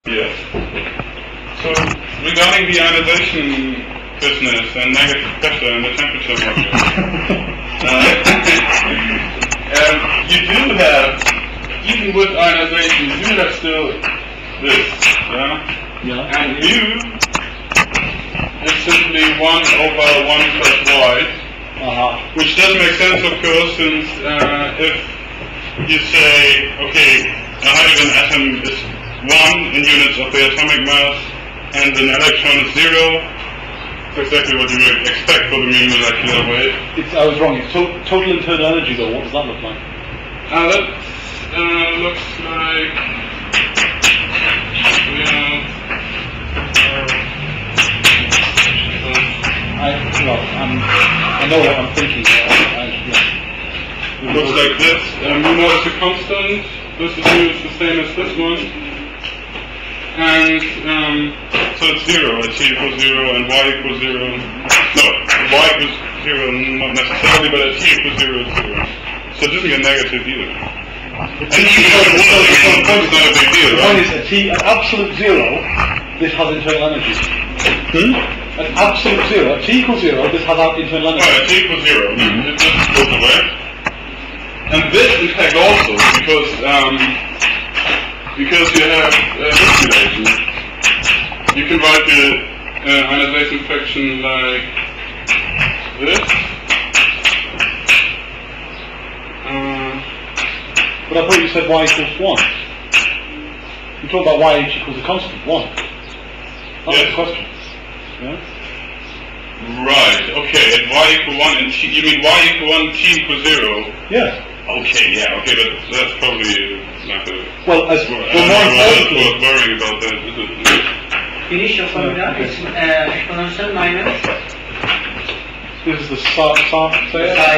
Yes. So regarding the ionization business and negative pressure and the temperature module, you do have, even with ionization, you do have still this, yeah? And mu is simply 1 over 1 plus y, which does make sense, of course, since if you say, okay, a hydrogen atom is 1 in units of the atomic mass, and an electron is 0. That's exactly what you would expect for the mean molecular weight. I was wrong. It's total internal energy, though. What does that look like? That looks like I know what I'm thinking. It looks like this. Mu naught is a constant. This is mu is the same as this one. And so it's 0 at t equals 0 and y equals 0. No, y equals 0 not necessarily, but at t equals 0 it's 0. So it doesn't get negative either. And the point is not a big deal, right? The point is at absolute 0, this has internal energy. At absolute 0, at t equals 0, this has internal energy. Right, at t equals 0, it just goes away. And this, in fact, also, because you have this relation, you can write the ionization fraction like this. But I thought you said y equals 1. You talk about y equals a constant, 1. That's the question. Yeah? Right, okay, at y equal 1 and t, you mean y equal 1 t equals 0? Yes. Okay, yeah, okay, but that's probably not a... Well, more importantly... worrying about that, is it? Initial formula is exponential minus... This is the psi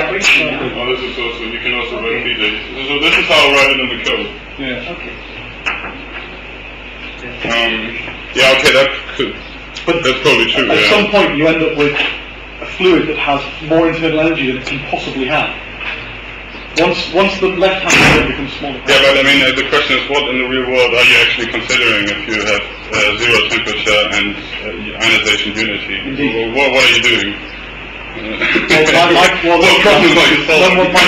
equation. Oh, this is also, you can also repeat it. So this is how I write it in the code. Yeah. Okay. Yeah, okay, that could... But that's probably true, At some point you end up with a fluid that has more internal energy than it can possibly have. Once the left-hand side becomes smaller. Yeah, but I mean, the question is, what in the real world are you actually considering if you have 0 temperature and ionization unity? Indeed. What are you doing?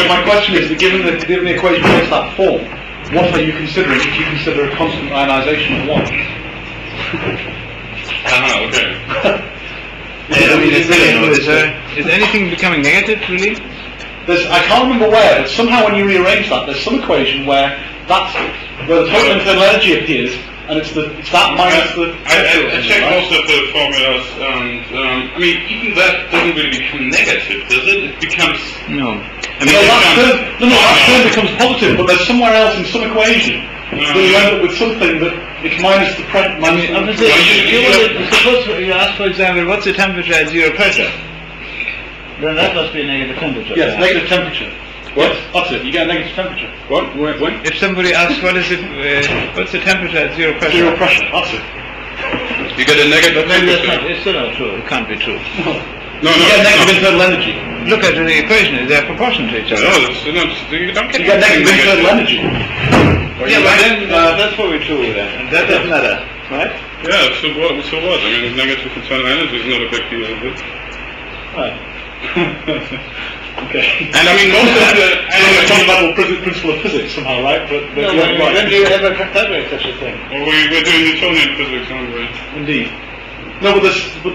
My question is that given the equation takes that form, what are you considering if you consider a constant ionization of 1? Okay. I mean, is anything becoming negative, really? I can't remember where, but somehow when you rearrange that, there's some equation where the total internal energy appears, and it's that minus the... I checked most of the formulas, and I mean, even that doesn't really become negative, does it? It becomes... No. I mean, that term becomes positive, but there's somewhere else in some equation that you end up with something that it's minus the pressure. Suppose you ask, for example, what's the temperature at 0 pressure? Then that must be a negative temperature. Yes, negative temperature. What? That's it. You get a negative temperature. What? When? If somebody asks what's the temperature at 0 pressure? 0 pressure. That's it. You get a negative temperature. It's still not true. It can't be true. No, you get negative internal energy. Look at the equation. They're proportional to each other. No, you don't get. You get negative internal energy. Yeah, but then that's probably true then. And that doesn't matter, right? Yeah. So what? I mean, negative internal energy is not a big deal, is it? Right. Okay. And I mean, most of the fundamental principle of physics somehow, right? But no, when do you ever calculate such a thing? Well, we're doing Newtonian physics, aren't we? Indeed. No, but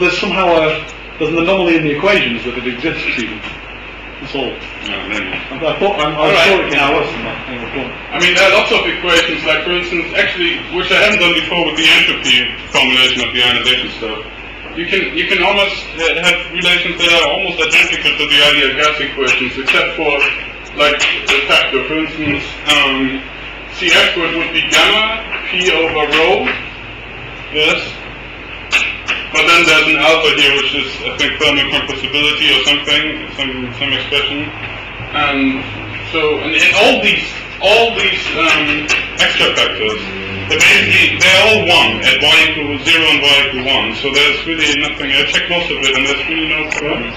there's somehow there's an anomaly in the equations that it exists even. That's all. No, maybe. I thought it came worse than that. I mean, there are lots of equations, like for instance, actually, which I haven't done before with the entropy formulation of the ionization stuff. You can almost have relations that are almost identical to the ideal gas equations, except for like the factor. For instance, Cf would be gamma p over rho. Yes. But then there's an alpha here, which is I think thermal compressibility or something, some expression. And so, and all these extra factors. They're all 1 at y equals 0 and y equals 1, so there's really nothing. I checked most of it and there's really no problem.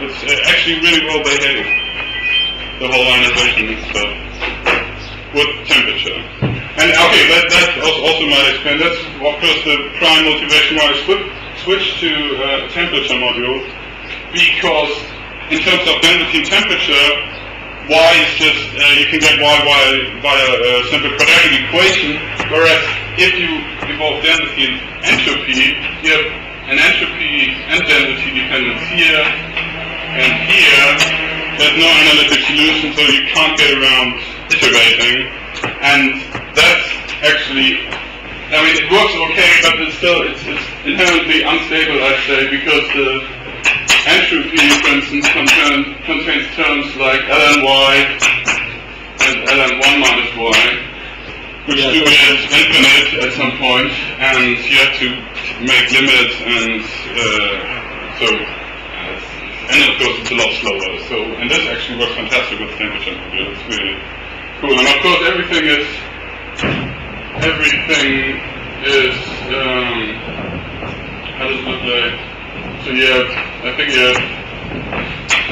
It's actually really well behaved, the whole ionization stuff, with temperature. And okay, that also might explain. That's of course the prime motivation why I switched to temperature module, because in terms of density and temperature, y is just you can get y via a simple quadratic equation. Whereas if you involve density and entropy, you have an entropy and density dependence here and here. There's no analytic solution, so you can't get around iterating. And that's actually, I mean, it works okay, but it's inherently unstable, I'd say, because the entropy, for instance, contains terms like ln y and ln1 minus y, which do get infinite at some point, and you have to make limits, and and of course it's a lot slower. So, and this actually works fantastic with temperature module. It's really cool. And of course everything is how does it look like? So you have, I think you have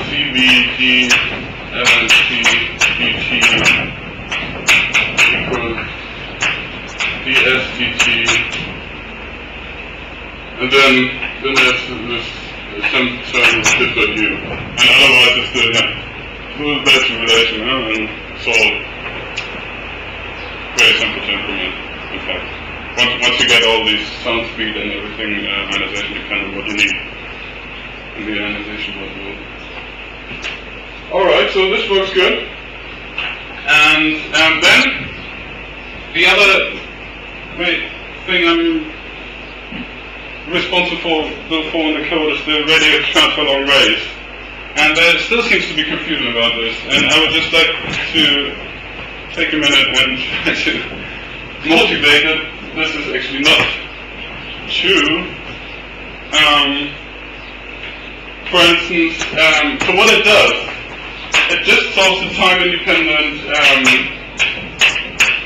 CBG and CBT equals DSTT, and then there's this some term different U, and otherwise it's the full batch relation, and it's all very simple to implement. In fact, once you get all these sound speed and everything, ionization dependent, what you need in the ionization module. Alright, so this works good. And then the other thing I'm responsible for in the code is the radio transfer along rays. And there still seems to be confusion about this. And I would just like to take a minute and try to motivate it. This is actually not true. For instance, so what it does, it just solves the time-independent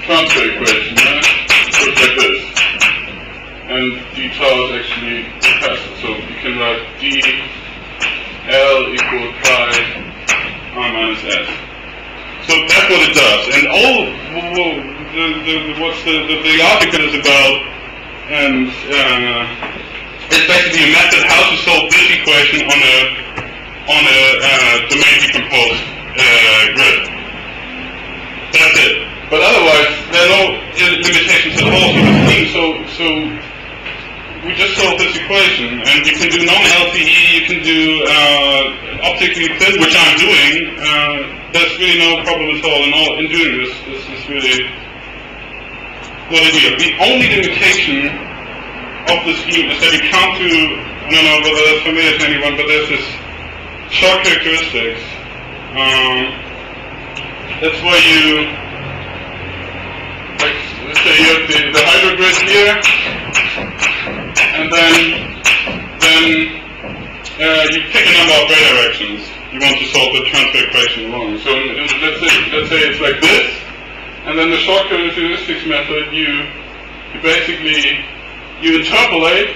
transfer equation, right? So it's like this. And d tau is actually capacitor, so you can write d L equal pi r minus s. So that's what it does. And all the article is about, and it's basically a method how to solve this equation on a domain decomposed grid. That's it. But otherwise, there are no limitations at all to the scheme. So we just solve this equation, and you can do non-LTE, you can do optically thin, which I'm doing. There's really no problem at all in doing this. This is really what it is. The only limitation of the scheme is that you can't do, I don't know whether that's familiar to anyone, but there's this short characteristics. That's where you, like, let's say you have the hydro grid here, and then you pick a number of ray directions you want to solve the transfer equation along. So let's say it's like this, and then the short characteristics method, you basically interpolate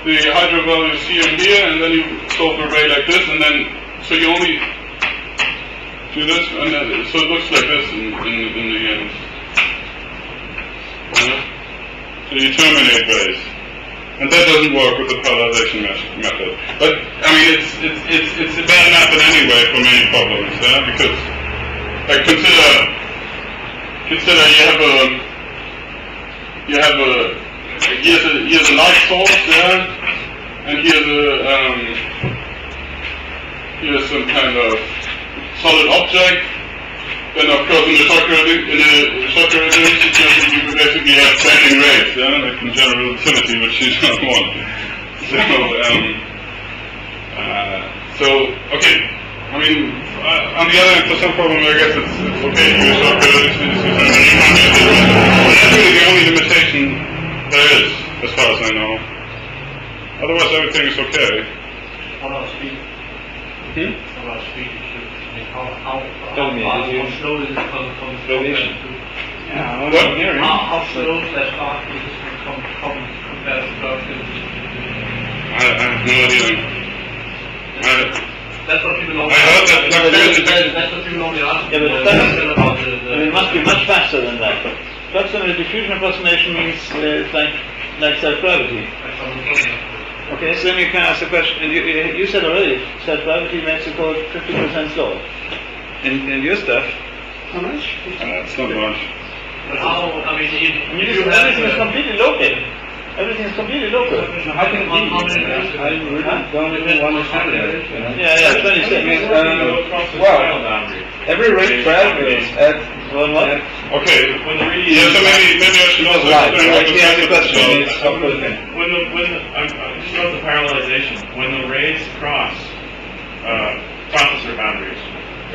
the hydro values here and here, and then you solve the ray like this, and then so you only do this, and then so it looks like this in the end. So you terminate rays. And that doesn't work with the parallelization method. But I mean, it's a bad method anyway for many problems, because like consider here's a light source, and here's some kind of solid object. Then of course in the short characteristics you basically have bending rays, like in general relativity, which you don't want. So okay, I mean, on the other hand, for some problem I guess it's okay to use short characteristics, that's really the only limitation there is, as far as I know. Otherwise everything is okay. What about speed? What about speed? How slow is it from radiation? Yeah, how slow is that spark compared to relativity? I have no idea. That's what people normally ask. That's what people normally ask. Yeah, but it must be much faster than that. approximate diffusion approximation means it's like self-gravity. Okay, so then you can ask the question, and you said already, self-gravity makes the code 50% slower. In your stuff. How much? It's not much. But how, I mean, everything is completely local. Everything is completely local. How can it be? I really don't even understand that. You know? Yeah, 26. Well, every rate travels at what? Okay. when the reading Yeah, so maybe I should also explain what the Yeah, the question is, when just about the parallelization, when the rays cross processor boundaries,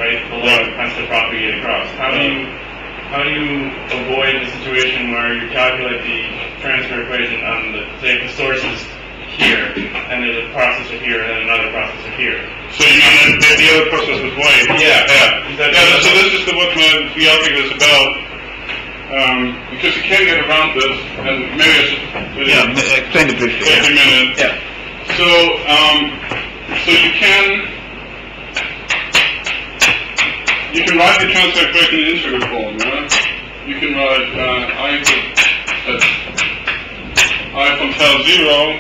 right? The light has to propagate across. How do you avoid the situation where you calculate the transfer equation on say the source is here, and there's a processor here, and then another processor here? So you mean that the other process is way? Yeah. So this is what the article is about. Because you can get around this, and maybe I should explain it briefly. take a minute. Yeah. So you can write the transfer equation in integral form. Yeah? You can write I from tau 0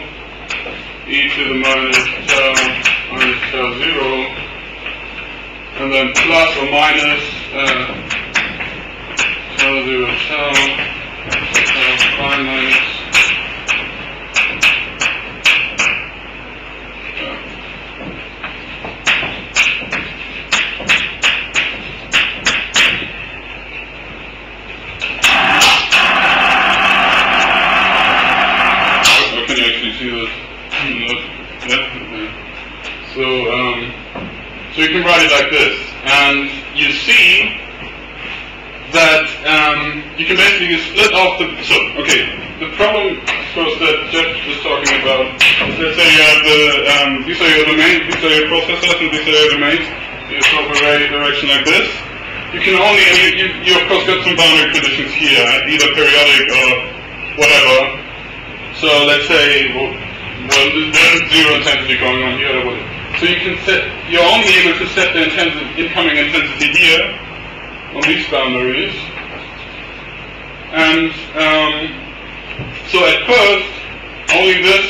e to the minus tau 0, and then plus or minus tau 0 tau prime minus So you can write it like this, and you see that you can basically split off the. So the problem, of course, that Jeff was talking about is, let's say you have these are your domains, these are your processors, and these are your domains. You swap array direction like this. You can only, you of course got some boundary conditions here, either periodic or whatever. So let's say, there's zero intensity going on here. So you can you're only able to set the incoming intensity here on these boundaries. And so at first, only this,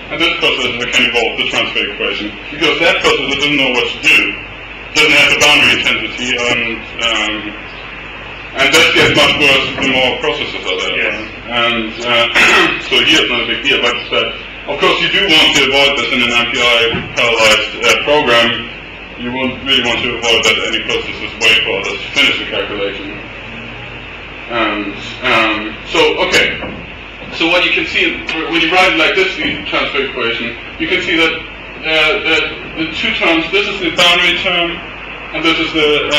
and this processor can evolve the transfer equation, because that processor doesn't know what to do. Doesn't have the boundary intensity, and that gets much worse the more processors are there. Yes. And so here it's not a big deal, but of course you do want to avoid this in an MPI parallelized program. You won't really want to avoid that any processes wait for others to finish the calculation. And so what you can see, when you write it like this, the transfer equation, you can see that the two terms, this is the boundary term, and this is the,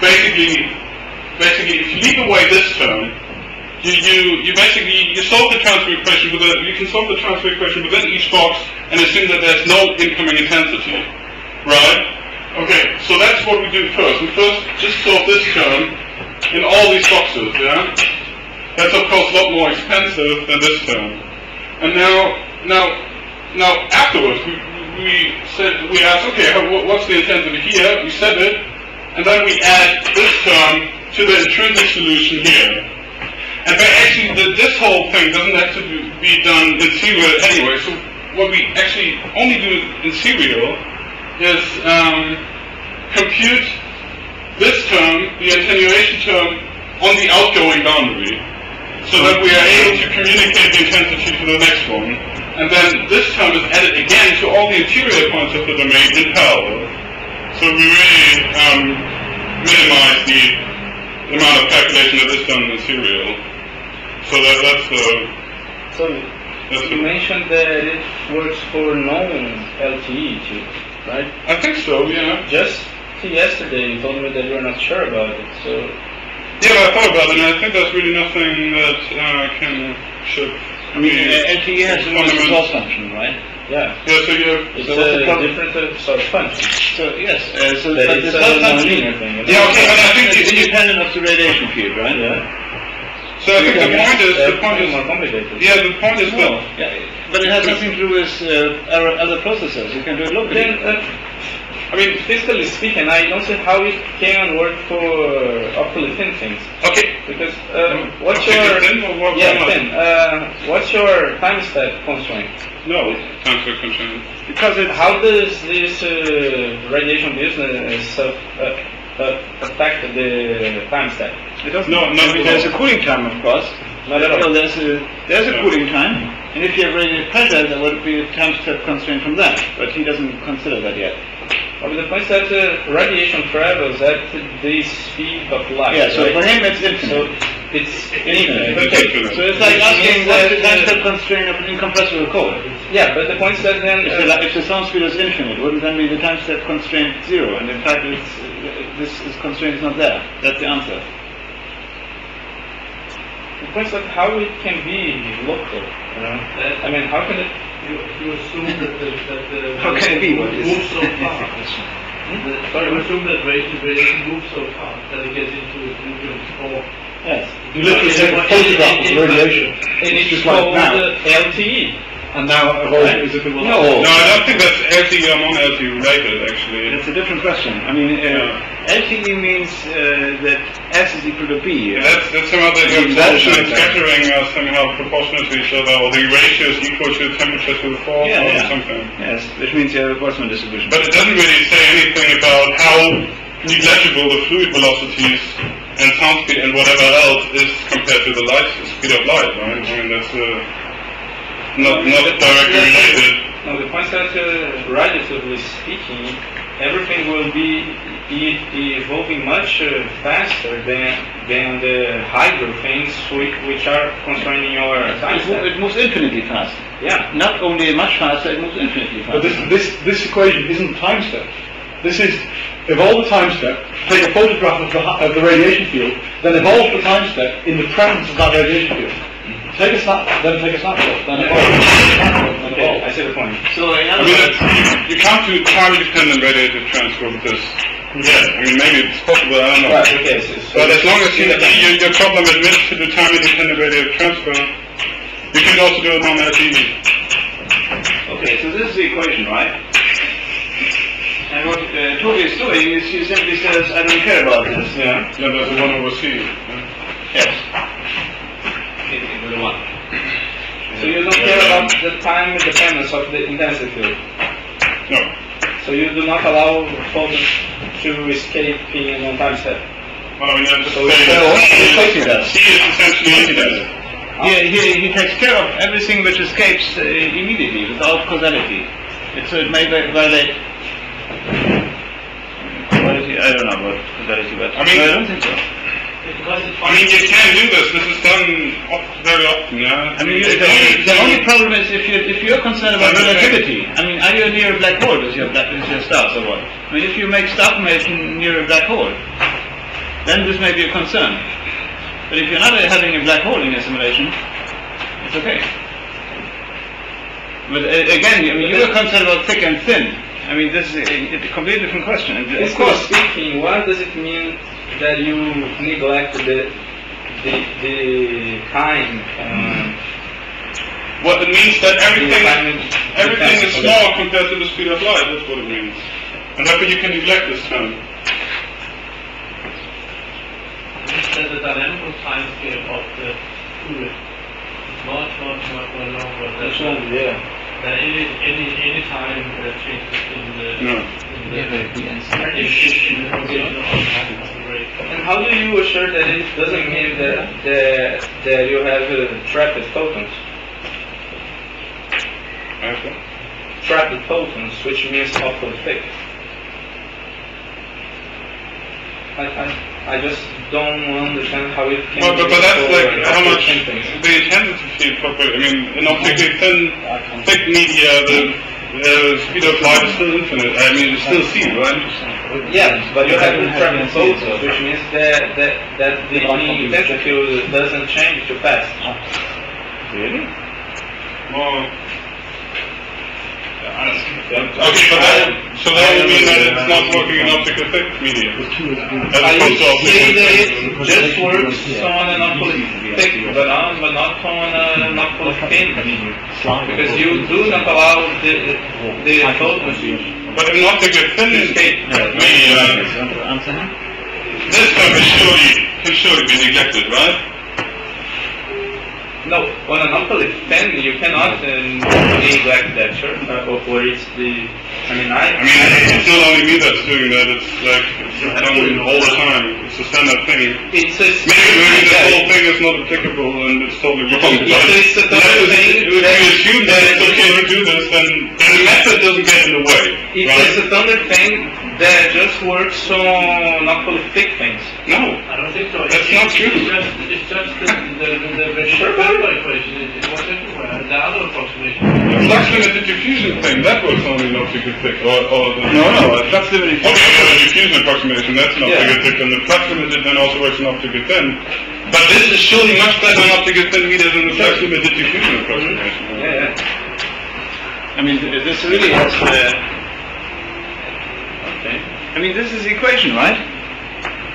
basically, if you leave away this term, you basically solve the transfer equation you can solve the transfer equation within each box and assume that there's no incoming intensity, right? Okay, so that's what we do first. We first just solve this term in all these boxes, yeah? That's of course a lot more expensive than this term. And now afterwards we ask, okay, what's the intensity here? We set it, and then we add this term to the intrinsic solution here. And but actually, this whole thing doesn't have to be done in serial anyway. So what we actually only do in serial is compute this term, the attenuation term, on the outgoing boundary, so that we are able to communicate the intensity to the next one. And then this term is added again to all the interior points of the domain in parallel. So we really minimize the amount of calculation that is done in serial. So that's the... So you mentioned that it works for known LTE too, right? I think so, yeah. Just yesterday you told me that you were not sure about it, so... Yeah, I thought about it, and I think there's really nothing that should... I mean, LTE has a fundamental function, right? Yeah. Yeah, so you have... It's a different sort of function. So, yes, so But but it's the a function non-linear thing. Yeah, okay, but I think is independent of the radiation field, right? Yeah. So I think the point is... more complicated. Yeah, the point is No, that... yeah, but it has nothing to do with other processors. You can do it locally. Then, I mean, physically speaking, I don't see how it can work for optically thin things. Okay. Because what's Optically your thin or what? yeah thin? What's your time step constraint? No, time step constraint. Because how does this radiation business affect the time step? It doesn't. No, not I mean, at there's all. a cooling time, of course. Not at all. Well, there's a cooling time, and if you have radiated pressure, there would be a time step constraint from that. But he doesn't consider that yet. Well, the point is that radiation travels at the speed of light. Yeah, so right? for him it's So infinite. it's infinite. It's Okay. infinite. So it's like Which asking means what's the that, time step constraint of an incompressible cold. Yeah, but the point is that then If the sound speed is infinite, wouldn't then be the time step constraint zero? And in fact, this constraint is not there. That's the answer. the point is that how it can be local. You know, I mean, how can it? You assume that How can it be? What is moves so fast. You assume that radiation moves so fast that it gets into equilibrium before. Yes. You literally take a photograph of the radiation, And it's just like called now, LTE. and now evolve as if it was. No. No, I don't think that's LTE or non-LTE related, actually. It's a different question. I mean, LTE means that S is equal to B. That's somehow the absorption and scattering are somehow proportional to each other, or the ratio is equal to the temperature to the force or something. Yes, which means you have a Boltzmann distribution. But it doesn't really say anything about how negligible the fluid velocities and sound speed and whatever else is compared to the light speed of light, right? I mean, that's not directly related. No, the point is that relatively speaking, everything will be evolving much faster than the hydro things which are constraining your time step. It moves infinitely fast. Yeah. Not only much faster, it moves infinitely But faster. this equation isn't time step. This is evolve the time step, take a photograph of the radiation field, then evolve the time step in the presence of that radiation field. Take a snapshot, then evolve, then Okay, evolve. I see the point. So in I other mean, words, you can't do time-dependent radiative transfer with this. Yeah, I mean, maybe it's possible, I don't know. Right, okay. So But as long as your problem admits to do time-independent radiative transfer, you can also do it non-LTE. okay, so this is the equation, right? And what Tobi is doing is he simply says, I don't care about this. yeah. Yeah, that's the one over C. Yes. So you don't care about the time independence of the intensity field. No. So you do not allow photons to escape in one time step. Well, I mean, I'm just So saying of course he does. C is essentially infinite. He takes care of everything which escapes immediately without causality. So it may violate causality. I don't know about causality, but I mean- no, I don't think so. I mean, you can do this. This is done very often, yeah? I mean, the only problem is if you're concerned about relativity. I mean, are you near a black hole with your stars or what? I mean, if you make star formation near a black hole, then this may be a concern. But if you're not having a black hole in your simulation, it's okay. But again, I mean, you were concerned about thick and thin. I mean, this is a completely different question. And of Physically course, speaking, what does it mean that you neglect the time? Well, it means that everything is depends. small compared to the speed of light. That's what it means. And therefore you can neglect this term. You said the dynamical time scale of the fluid is much longer than any time changes in the composition of the ray. And how do you assure that it doesn't mean that you have trapped photons? Okay. Trapped photons, which means awfully thick. I just don't understand how it can Well, but be that's for like how much thin things. the intensity property. I mean, in optically thick media, the speed of light is still infinite. I mean, it's still C, right? Yeah, but you have trapped photons, which means that the intensity field doesn't change too fast. really? Well, so that would mean that it's not working in optical thick media, as I opposed to would say optical that thick. it just works on an awfully thick, but not on an awfully thin, because you do not allow the photons But an optically thin Answer him? this term can surely be neglected, right? No, on an optically thin, you cannot neglect that term, or it's the. I mean, it's not only me that's doing that. It's like it's done all the time. It's a standard thing. It's a maybe this whole thing is not applicable and it's totally wrong. But it's a thing. If you assume that it's okay to do this, then the method doesn't get in the way. It's a standard thing that just works on optically thick things. No, I don't think so. That's not true. It's just the Bechdel equation. It works everywhere. The other approximation. the flux limited diffusion thing, that works only in optically thick. No, flux limited. The diffusion approximation, that's an optically thick, and the flux limited then also works in optically thin. But this is surely much better in optically thin meter than the flux limited diffusion approximation. Yeah. I mean, this really has I mean, this is the equation, right?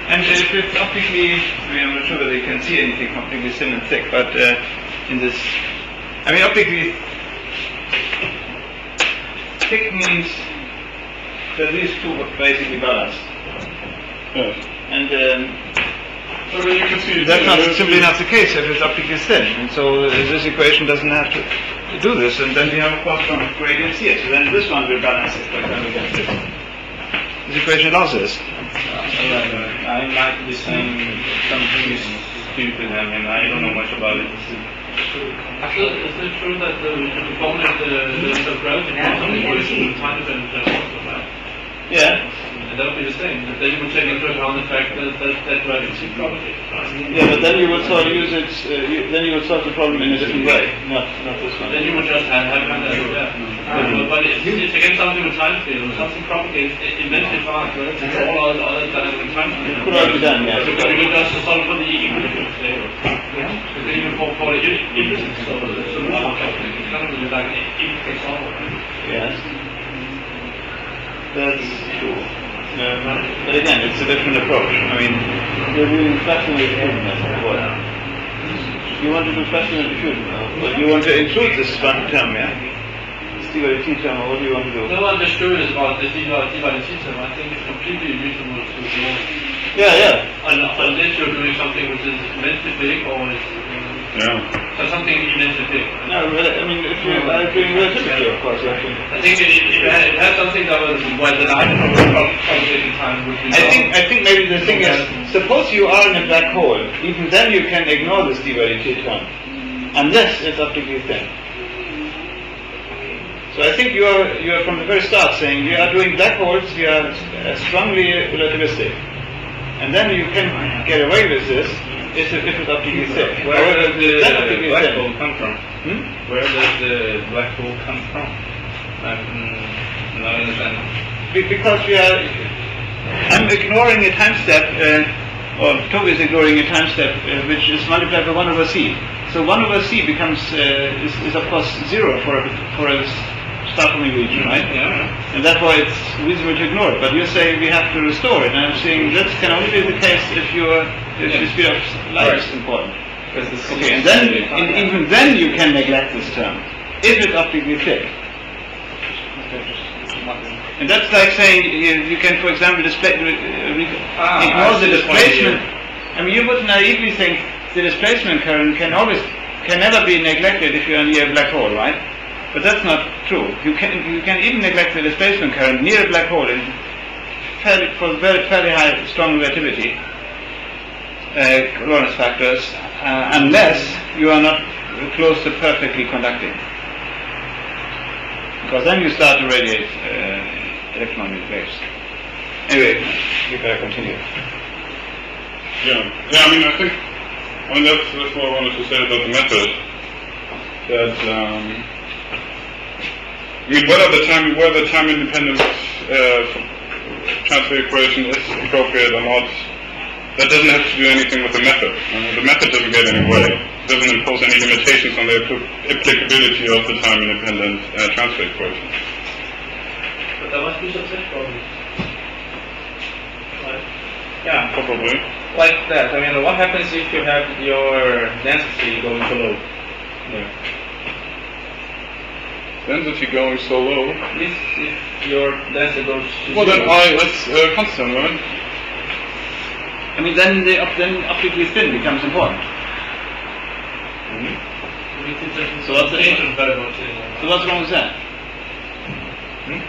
And if it's optically, I'm not sure whether you can see anything from optically thin and thick, but in this, optically thick means that these two are basically balanced. Yes. And So you can see that's not simply not the case if it's optically thin. And so this equation doesn't have to do this, and then we have, of course, some gradients here. So then this one will balance it, for example, against this. This equation allows this. I might be saying something is stupid. I mean, I don't know much about it. Actually, is it true that the formula the gravity equation is time dependent also, right? Yeah. And that would be the same. Then you would take into account the fact that gravity propagates, right? Yeah, but then you would sort of use it. Then you would solve the problem in a different way, not this one. Then you would just have that, but it's again something with time scale. Something propagates immensely fast, right? It's all other dynamic time scale. Could all be done, yeah. So you would just solve for the equilibrium state. Because even for the implicit solver, it's kind of like an implicit solver, right? Yes. That's true. But again, it's a different approach. I mean, you're doing fractional diffusion as before. You want to do fractional diffusion, but you want to include this one term, yeah? This duality term, or what do you want to do? No, I'm just curious about the duality term. I think it's completely reasonable to ignore. Yeah. Unless you're doing something which is immensely big or is so something immensely big. No, I mean, if you are doing relativity, of course, you have to. I think it has something that was well denied propagating time would be. I think maybe the thing is, suppose you are in a black hole, even then you can ignore this duality term, unless it's optically thin. So I think you are from the very start saying you are doing black holes, you are strongly relativistic, and then you can get away with this if it's optically thick. Where does the black hole come from? Where does the black hole come from? I'm not understanding. Because I'm ignoring a time step, or Tobi is ignoring a time step which is multiplied by 1 over c. So 1 over c becomes is of course 0 for a start-coming region, right? Yeah. And therefore it's reasonable to ignore it. But you say we have to restore it, and I'm saying that can only be the case if the speed of light is important. Okay, and then even then you can neglect this term if it's optically thick. And that's like saying you can, for example, ignore the displacement. I mean, you would naively think the displacement current can never be neglected if you are near a black hole, right? But that's not true. You can even neglect the displacement current near a black hole for fairly high strong relativity Lorentz factors, unless you are not close to perfectly conducting. Because then you start to radiate electromagnetic waves. Anyway, you better continue. Yeah, I mean, that's what I wanted to say about the method. That, whether the time independent transfer equation is appropriate or not, that doesn't have to do anything with the method. The method doesn't get in the way. It doesn't impose any limitations on the applicability of the time independent transfer equation. But there must be some such problems. Right? Yeah, Probably. like that. I mean, what happens if you have your density going below? Yeah. density going so low. If your density goes to Well, then zero. I, that's constant, right? I mean, then optically thin becomes important. So what's wrong with that?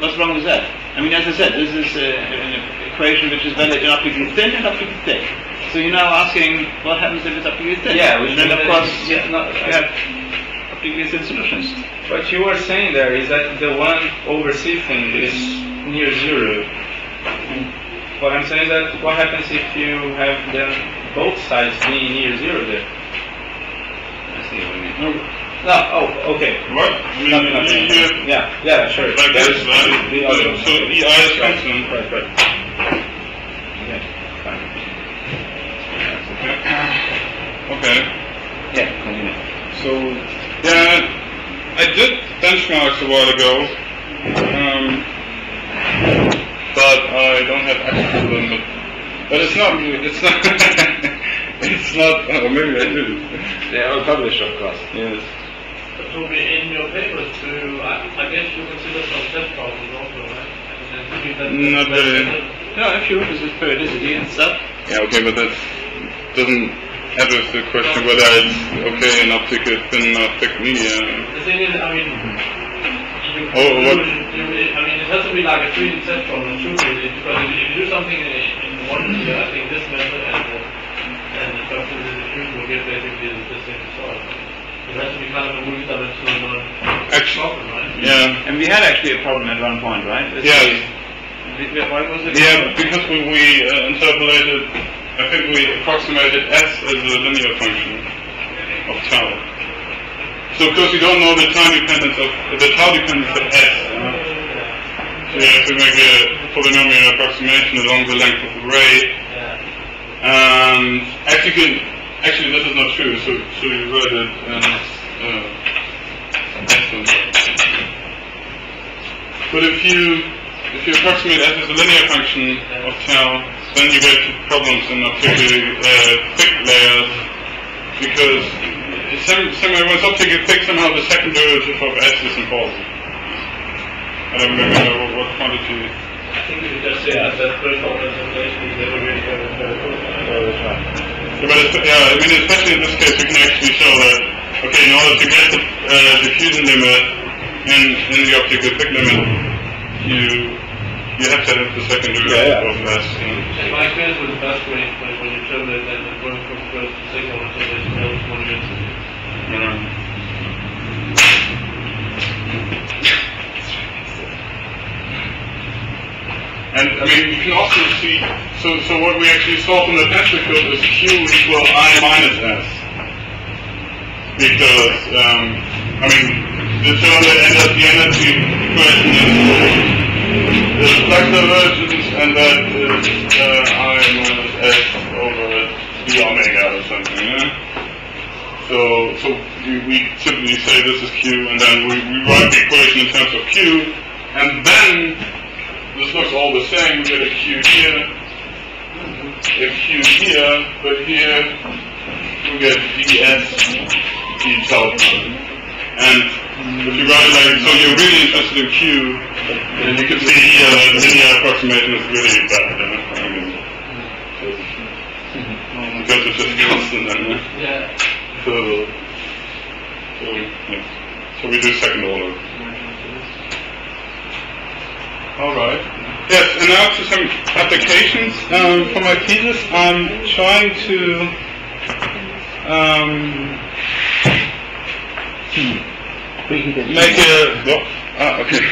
What's wrong with that? I mean, as I said, this is an equation which is valid in optically thin and optically thick. So you're now asking what happens if it's optically thin? Yeah, and then of course you have optically thin solutions. What you were saying there is that the 1 over C thing is near zero. What I'm saying is that what happens if you have then both sides being near zero there? I see what you mean. No, oh, okay. What? I mean, Yeah, sure. like That this, is right? the other one. So EI is constant. Right. Yeah, fine. Okay. Yeah, continue. So, yeah, I did benchmarks a while ago, but I don't have access to them. But it's not, it's not, oh, maybe I do. They are all published, of course. Yes. Tobi, in your papers, I guess you consider some set problems also, right? Not really. No, if you look at this periodicity and stuff. Yeah, okay, but that doesn't address the question whether it's okay in optical thin or thick media. The thing is, I mean, it has to be like a 3D set problem, too, really, because if you do something in one year, I think this method and the substitution will get basically the same result. It has to be kind of a multi-dimensional problem, right? Yeah. And we had actually a problem at one point, right? Yes. Why was it? Yeah, because we interpolated, I think we approximated S as a linear function of tau. So of course you don't know the time dependence of, the tau dependence of S. So you have to make a polynomial approximation along the length of the ray. And actually this is not true, so you write it as but if you approximate S as a linear function of tau, then you get problems in optically thick layers, because when it's optically thick, somehow the second derivative of S is impossible. I don't remember what quantity. I think we could just say that first order translation is never really very good. Yeah, but I mean, especially in this case, we can actually show that, okay, in order to get the diffusion limit in the optical thick limit, you have to have the second derivative of S. In my experience with the best way, when you terminate that and going from first to second order translation, that was more interesting. And I mean, you can also see, so what we actually saw from the tensor field is Q equal I minus S. Because, I mean, the energy equation is flux divergence, and that is I minus S over d omega or something, yeah? So we typically say this is Q, and then we write the equation in terms of Q, and then this looks all the same. We get a Q here, a Q here, but here we get ds d tau. And if you write it like, so you're really interested in Q, then you can see here that linear approximation is really bad. I mean, because it's just constant then. Yeah. So we do second order. Alright. Yes, and now to some applications. For my thesis, I'm trying to make a... okay.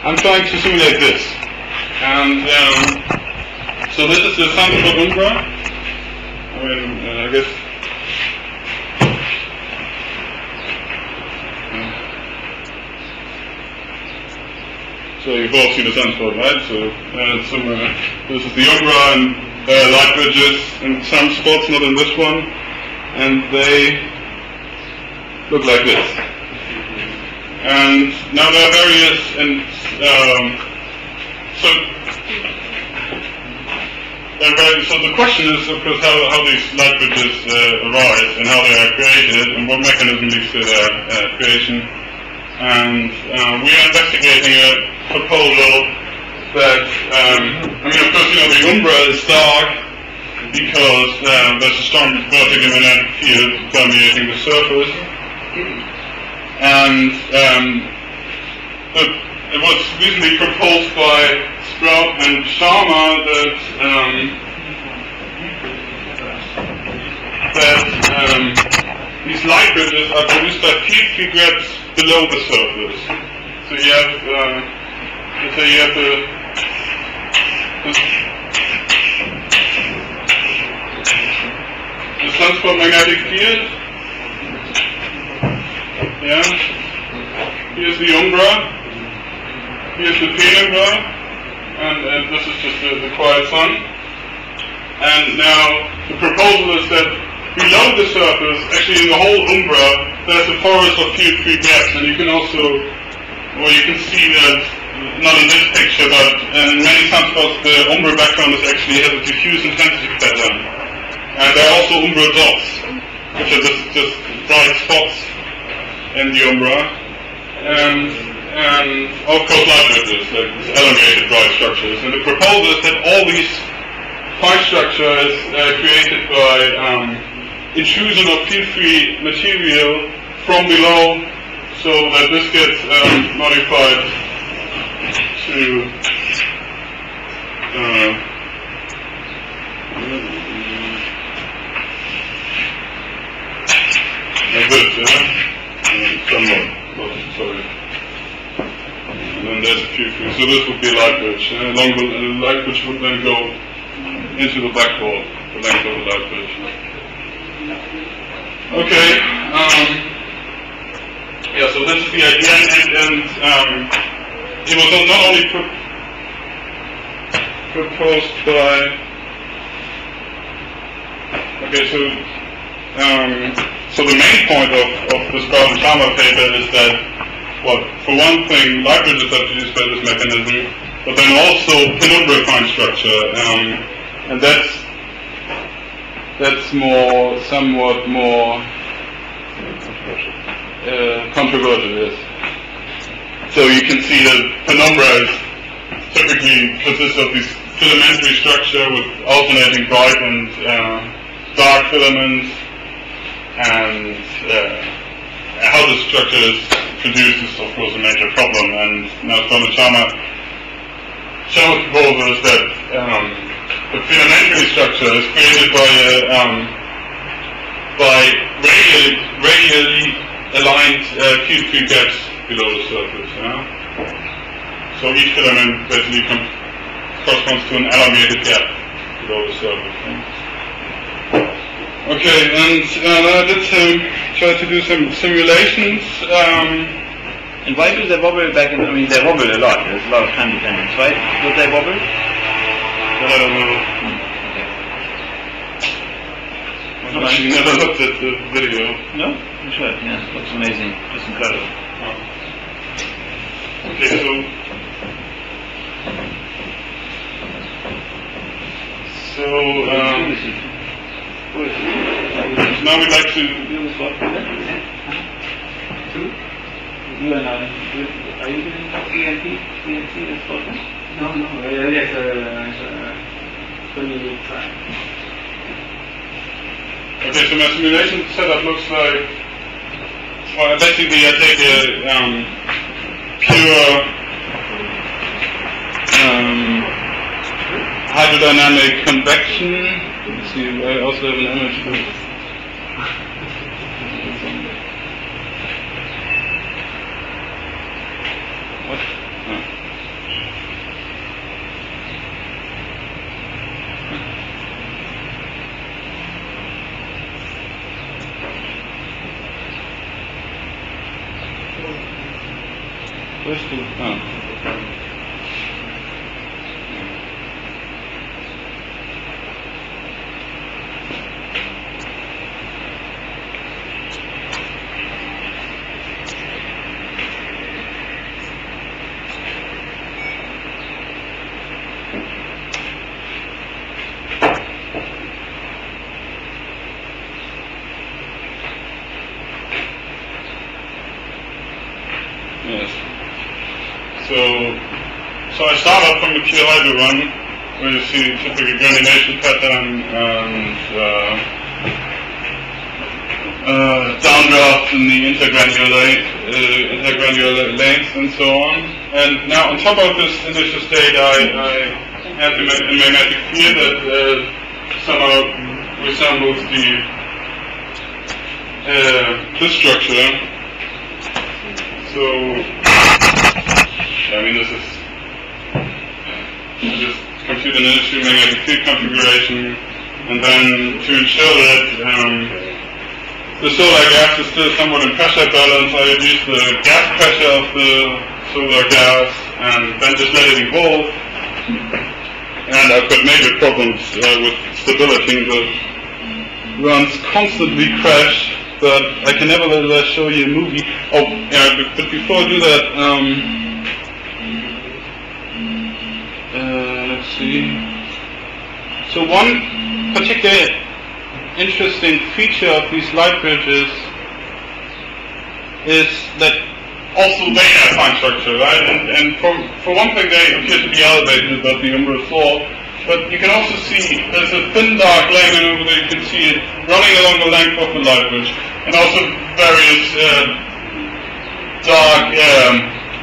I'm trying to simulate this. And so this is the sample Umbra. I mean, I guess... So you've all seen the sunspot, right? So this is the Umbra, and there are light bridges in some spots, not in this one, and they look like this. And now there are various, and so so the question is, of course, how these light bridges arise and how they are created and what mechanism leads to their creation. And we are investigating a proposal that, of course, the umbra is dark because there's a strong vertical magnetic field permeating the surface. And it was recently proposed by Sprout and Sharma that these light bridges are produced by field gaps below the surface. So you have, let's say you have the sunspot magnetic field. Yeah. Here's the umbra. Here's the penumbra, and this is just the quiet sun. And now the proposal is that below the surface, actually in the whole umbra, there's a forest of field-free gaps, and you can also, you can see that, not in this picture, but in many sunspots, the umbra background has a diffuse intensity pattern. And there are also umbra dots, which are just bright spots in the umbra. And of course light bridges, like these elongated bright structures. And the proposal is that all these point structure is created by intrusion of field-free material from below, so that this gets modified to like this, somewhat, sorry. And then there's a field-free, so this would be a light bridge. Along the light bridge would then go into the blackboard, the length of the light bridge. Okay, so this is the idea, and it was not only proposed by, so the main point of this Sprout and Sharma paper is that, for one thing, light bridges are produced by this mechanism, but then also penumbra fine structure, and that's somewhat more controversial, yes. So you can see that penumbra typically consists of this filamentary structure with alternating bright and dark filaments, and how the structure is produced is of course a major problem. And now Tobi Sharma's proposal is that the filamentary structure is created by radially aligned field-free gaps below the surface. So each filament basically corresponds to an elongated gap below the surface. Okay, and I did try to do some simulations. And why do they wobble back in? I mean, they wobble a lot. There's a lot of time dependence. Why would they wobble? Well, I don't know. I've actually never looked at the video. No? You should. Yeah, it looks amazing. It's incredible. Okay, now we'd like to. You are now. Are you doing PNP as well? No. Yes, 20 try. Okay, so my simulation setup looks like. Well, basically, I take a pure hydrodynamic convection. Let's see, I also have an image for it. What? No. Where's the... So I start out from the pure hydro run, where you see typical granulation pattern and downdraft in the intergranular length and so on. And now on top of this initial state, I have the magnetic field that somehow resembles this structure. So, I mean, this is just compute an initial magnetic field configuration, and then to ensure that the solar gas is still somewhat in pressure balance, I reduce the gas pressure of the solar gas and then just let it evolve. And I've got major problems with stability. The runs constantly crash, but I can nevertheless show you a movie. Oh, yeah, but before I do that, let's see. So one particular interesting feature of these light bridges is that also they have fine structure, right? And for one thing, they appear to be elevated above the umbral floor. But you can also see there's a thin dark line over there. You can see it running along the length of the light bridge, and also various dark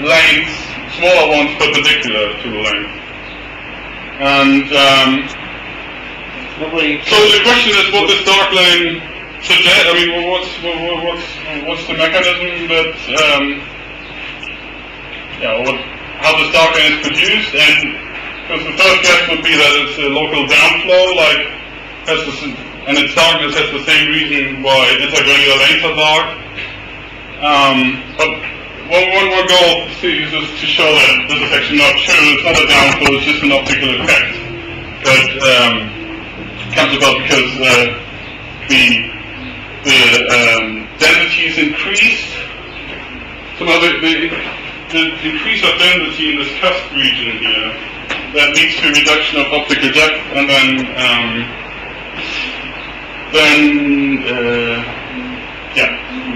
lengths, smaller ones perpendicular to the length. And so the question is, what this dark line suggests. I mean, what's the mechanism that how this dark line is produced? And because the first guess would be that it's a local downflow, and its darkness has the same reason why intergranular lengths are dark. But one more goal is to show that this is actually not true. It's not a downflow; it's just an optical effect that comes about because the density is increased. Somehow the increase of density in this cusp region here, that leads to reduction of optical depth, and then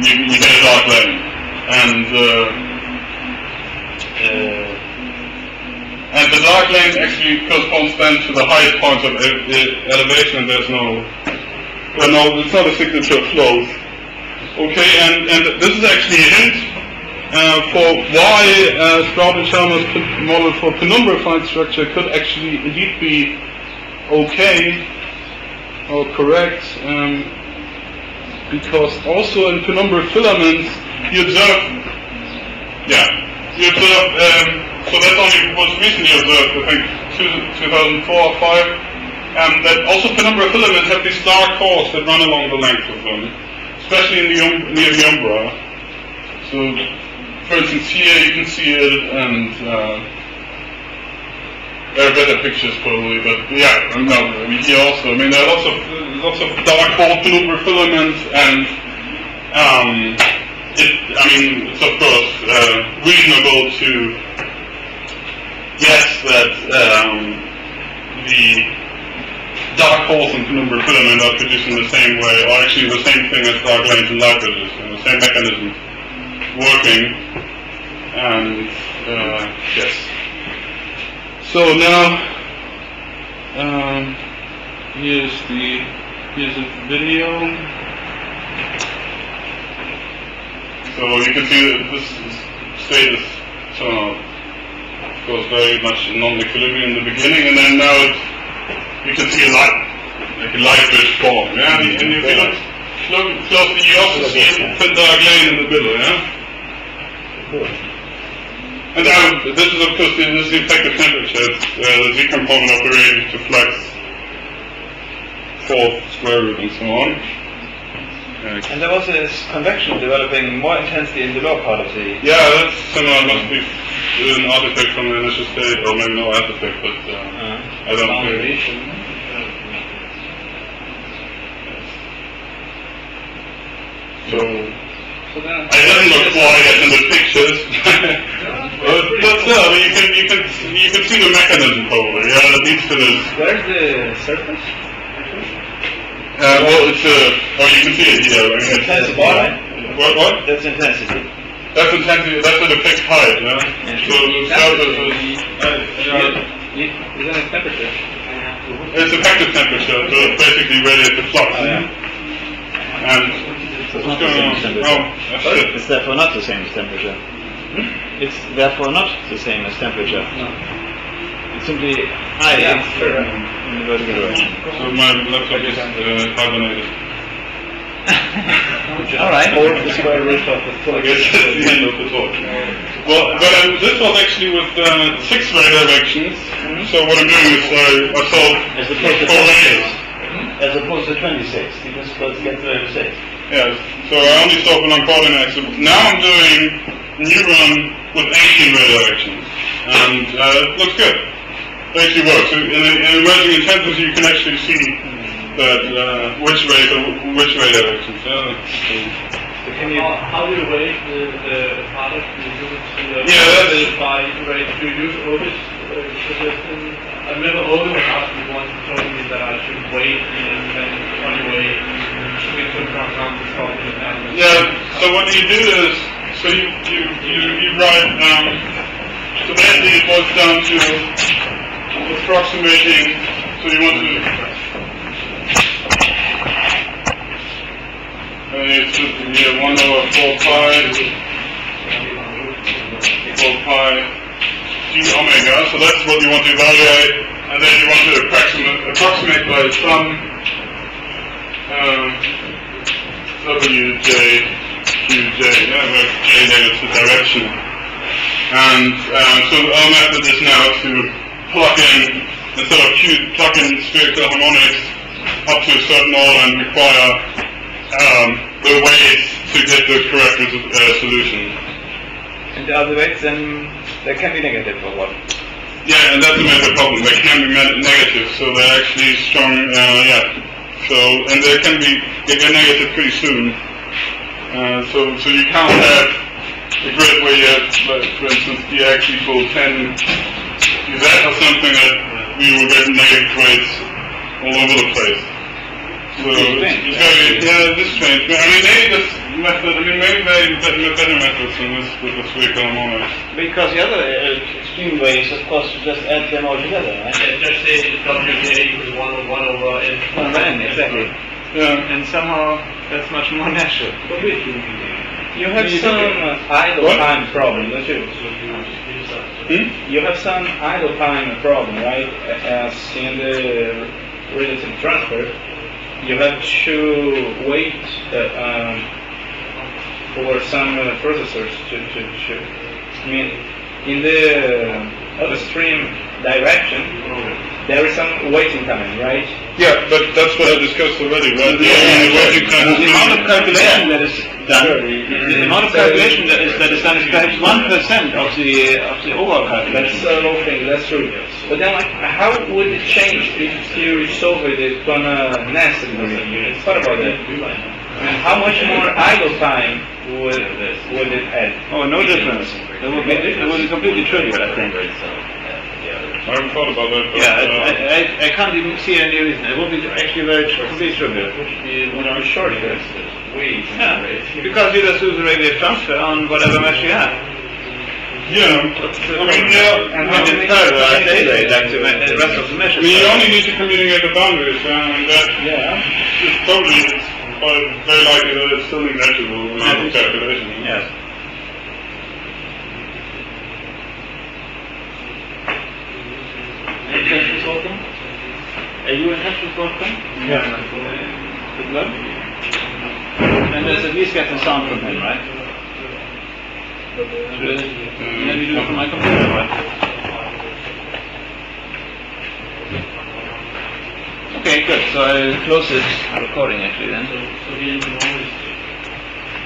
you get a dark line, and the dark line actually corresponds then to the highest points of elevation, and it's not a signature of flows. Okay, and this is actually a hint for why Stroud and Chalmers' model for penumbra fine structure could actually indeed be okay or correct, because also in penumbra filaments you observe, so that's only was recently observed, I think 2004 or 5, that also penumbra filaments have these dark cores that run along the length of them, especially near the umbra. So, for instance, here you can see it, and there are better pictures probably, but here also. I mean, there are lots of dark core penumbra filaments, and it's of course reasonable to guess that the dark holes in penumbra filament are produced in the same way, or actually the same thing as dark lanes and light bridges, and the same mechanism working. And yes. So now here's a video. So you can see that this state is of course very much non-equilibrium in the beginning, and then now you can see a light bridge form. Yeah, and if you look closely, you also see a thin dark lane in the middle. Yeah. And now this is of course the effective temperature. It's the Z component of the radius to flux, fourth square root, and so on. And there was this convection developing more intensely in the lower part of the... Yeah, that's similar. Must be an artifact from the initial state, or maybe no artifact, but I don't know. So then, I didn't look quiet in the pictures, but still, you can see the mechanism probably. Yeah, that leads to this. Where's the surface? Well, it's you can see it here. I mean, intensity, right? What? That's intensity. that's intensity, that's at a fixed height, yeah? So the surface is, Is that a temperature? it's effective temperature, so it's basically radiative flux. And It's what's not the going same on? as temperature. Oh, that's it. It's therefore not the same as temperature. It's therefore not the same as temperature. It's simply high in the vertical direction. So my laptop is hibernated. All right. Or the square root of the I flux. guess that's the end of the talk. Well, but this was actually with 6 ray directions. So what I'm doing is I solve As opposed to 4 rays. 26. As opposed to 26, because let's get 36. Yes. So I only solve along coordinates. So now I'm doing neuron with 18 ray directions, and it looks good. It actually works. So in emerging intensity, you can actually see that which ray directions. How do you weigh the product you use? Yeah, that's- by rate. Do you use Ovis suggestion? I remember Ovis asked me once, told me that I should wait and then anyway we could come to solve the problem. Yeah. So what you do is, so you write. So basically, it boils down to approximating. So you want to. It's just 1 over 4 pi g omega, so that's what you want to evaluate, and then you want to approximate by some wj, qj, where j denotes the direction. And so our method is now to plug in, instead of plug in spherical harmonics up to a certain order and require the weights to get the correct solution. And the other weights, then they can be negative or what? Yeah, and that's a major problem. They can be negative, so they're actually strong. So and they get negative pretty soon. So you can't have a grid where you have, like, for instance, dx equals 10 dz or something that we will get negative weights all over the place. So it's very, this is strange. I mean, maybe this method, maybe better methods than this with the spherical harmonics. Because the other extreme way is, of course, to just add them all together, right? Yeah, just say WJ equals 1 over n. 1 over n, exactly. Yeah. And somehow that's much more natural. You have You some do idle What? time problem, don't you? You have some idle time problem, right? As in the relative transfer, you have to wait for some processors to. I mean, in the upstream direction, there is some waiting time, right? Yeah, but that's what I discussed already, right? The amount of calculation that is done, the amount of calculation that is done is perhaps 1% of the overall calculation. That's a low thing, that's true. But then, like, how would it change if you solve it on a nested unit? What about that? And how much more idle time would it add? Oh, no difference. It would be completely trivial, I think. I haven't thought about that. But, I can't even see any reason. It would be actually completely trivial. Short. Yeah, because you just do the radiative transfer on whatever mesh you have. yeah. And when it's parallel, they like the rest of the mesh. You only need to communicate the boundaries, and that is probably very likely that it's still negligible amount of calculation. Yes. Any questions, Wolfgang? Are you in touch with Wolfgang? Yeah. Good luck. And let's at least get the sound from him, right? Maybe do it from my computer, right? Okay, good. So I'll close this recording actually then. So here you can always